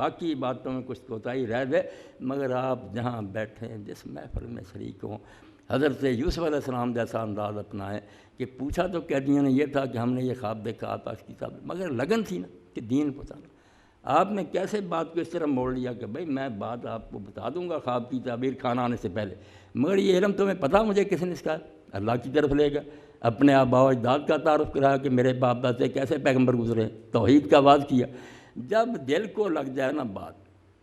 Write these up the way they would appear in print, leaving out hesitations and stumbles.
باقی باتوں میں کچھ کوتاہی رہ دے، مگر آپ جہاں بیٹھیں جس محفل میں شریک ہوں، حضرت یوسف علیہ السلام جیسا انداز اپنائیں کہ پوچھا تو قیدیوں نے یہ تھا کہ ہم نے یہ خواب دیکھا، آپ کی صاحب، مگر لگن تھی نا کہ دین پہنچانا۔ آپ نے کیسے بات کو اس طرح موڑ لیا کہ بھئی میں بات آپ کو بتا دوں گا خواب کی تعبیر کھانا آنے سے پہلے، مگر یہ علم تمہیں پتہ مجھے کس نے سکھایا؟ اللہ کی طرف لے گا، اپنے آباء و اجداد کا تعارف کرایا کہ میرے باپ دادے کیسے پیغمبر گزرے، توحید کا آواز کیا۔ جب دل کو لگ جائے نا بات،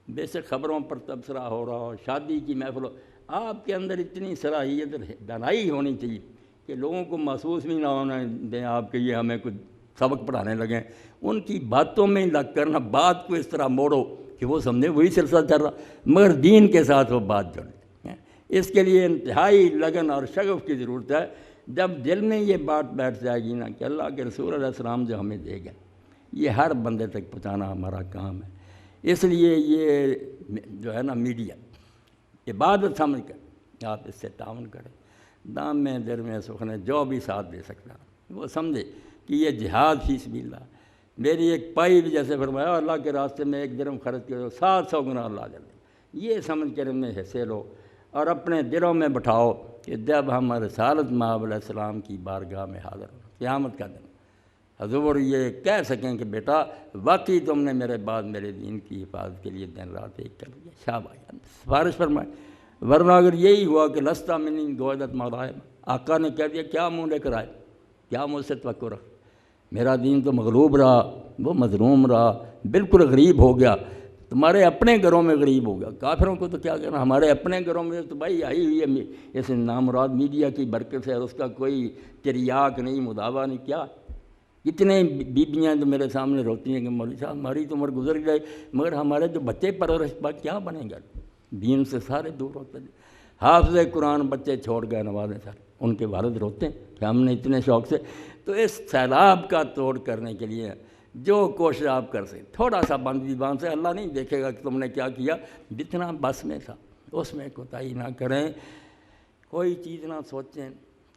بے شک خبروں پر تبصرہ ہو رہا ہو، شادی کی محفل ہو، آپ کے اندر اتنی صلاحیت دانائی ہونی چاہیے کہ لوگوں کو محسوس بھی نہ ہونے دیں آپ کہ یہ ہمیں کچھ سبق پڑھانے لگیں، ان کی باتوں میں لگ کر نہ بات کو اس طرح موڑو کہ وہ سمجھے وہی سلسلہ چل رہا، مگر دین کے ساتھ وہ بات جڑ جائے۔ اس کے لیے انتہائی لگن اور شغف کی ضرورت ہے۔ جب دل میں یہ بات بیٹھ جائے گی نا کہ اللہ کے رسول علیہ السلام جو ہمیں دے گا، یہ ہر بندے تک پہنچانا ہمارا کام ہے۔ اس لیے یہ جو ہے نا میڈیا عبادت سمجھ کر آپ اس سے تعاون کریں، دام میں در میں سخن جو بھی ساتھ دے سکتا وہ سمجھے کہ یہ جہاد فی سبیل اللہ۔ میری ایک پائی بھی جیسے فرمایا اللہ کے راستے میں 1 درہم خرچ کرو 700 گنا اللہ جل دے، یہ سمجھ کر ان میں حصے لو اور اپنے دلوں میں بٹھاؤ کہ جب ہم رسالت مآب علیہ السلام کی بارگاہ میں حاضر ہوں قیامت کا دن، حضور یہ کہہ سکیں کہ بیٹا واقعی تم نے میرے بعد میرے دین کی حفاظت کے لیے دن رات ایک کر لیا، شاباش، سفارش فرمائے۔ ورنہ اگر یہی ہوا کہ لستا منی گویدت مغائب، آقا نے کہہ دیا کیا منہ لے کر آئے، کیا مجھ سے توقع رکھ، میرا دین تو مغلوب رہا، وہ مظلوم رہا، بالکل غریب ہو گیا، تمہارے اپنے گھروں میں غریب ہو گیا۔ کافروں کو تو کیا کہنا، ہمارے اپنے گھروں میں تو بھائی آئی ہوئی ہے اس نامراد میڈیا کی برکت سے، اور اس کا کوئی تریاق نہیں، مداوع نہیں، کیا کتنے بیبیاں تو میرے سامنے روتی ہیں کہ مولوی صاحب ہماری تو عمر گزر گئی، مگر ہمارے جو بچے پرورش پا کیا بنیں گا، دین سے سارے دور ہوتے ہیں۔ حافظ قرآن بچے چھوڑ گئے نوازیں سارے، ان کے والد روتے ہیں کہ ہم نے اتنے شوق سے۔ تو اس سیلاب کا توڑ کرنے کے لیے جو کوشش آپ کر سکیں، تھوڑا سا بند زبان سے، اللہ نہیں دیکھے گا کہ تم نے کیا کیا، جتنا بس میں تھا اس میں کوتاہی نہ کریں، کوئی چیز نہ سوچیں۔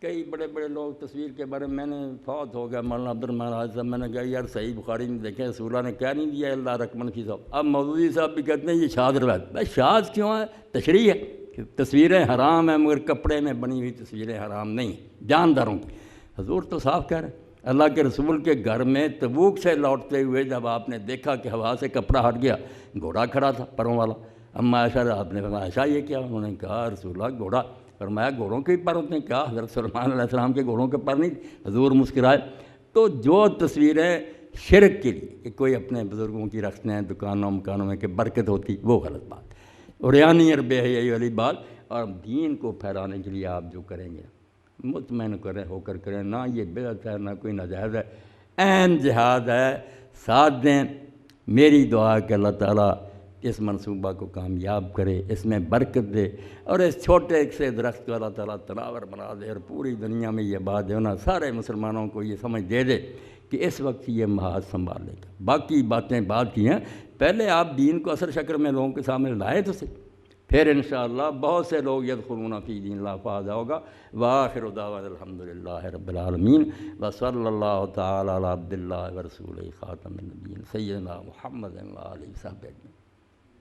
کئی بڑے بڑے لوگ تصویر کے بارے میں نے فوت ہو گیا مولانا عبدالرحمٰن راج صاحب، میں نے کہا یار صحیح بخاری میں دیکھیں رسول اللہ نے کیا نہیں دیا اللہ رقمن فی صاحب، اب مودودی صاحب بھی کہتے ہیں یہ شاذ روایت، بھائی شاذ کیوں ہے، تشریح ہے کہ تصویریں حرام ہیں مگر کپڑے میں بنی ہوئی تصویریں حرام نہیں، جانداروں کی۔ حضور تو صاف کہہ رہے ہیں، اللہ کے رسول کے گھر میں تبوک سے لوٹتے ہوئے جب آپ نے دیکھا کہ ہوا سے کپڑا ہٹ گیا، گھوڑا کھڑا تھا پروں والا، اما عائشہ آپ نے فرمایا عائشہ یہ کیا، انہوں نے کہا رسول اللہ گھوڑا، فرمایا گھوڑوں کے پر ہوتے ہیں کیا، حضرت سلیمان علیہ السلام کے گھوڑوں کے پر نہیں، حضور مسکرائے۔ تو جو تصویریں شرک کے لیے کہ کوئی اپنے بزرگوں کی رکھتے ہیں دکانوں مکانوں میں کہ برکت ہوتی، وہ غلط بات، اوریانی اور بے حیائی والی بات۔ اور دین کو پھیلانے کے لیے آپ جو کریں گے مطمئن کریں ہو کر کریں، نہ یہ بدعت ہے نہ کوئی ناجائز ہے، عین جہاد ہے، ساتھ دیں۔ میری دعا ہے کہ اللہ تعالیٰ اس منصوبہ کو کامیاب کرے، اس میں برکت دے، اور اس چھوٹے سے درخت کو اللہ تعالیٰ تناور بنا دے، اور پوری دنیا میں یہ بات جو ہے نا سارے مسلمانوں کو یہ سمجھ دے دے کہ اس وقت یہ محاذ سنبھال لے گا۔ باقی باتیں بعد کی ہیں، پہلے آپ دین کو اثر شکل میں لوگوں کے سامنے لائے تو صحیح، پھر انشاءاللہ بہت سے لوگ یدخلون فی دین اللہ افواجا ہوگا۔ وآخر دعوانا الحمدللہ رب العالمین، وصلی اللہ تعالی علی عبد اللہ ورسولہ خاتم النبیین سیدنا محمد و آلہ وصحبہ اجمعین۔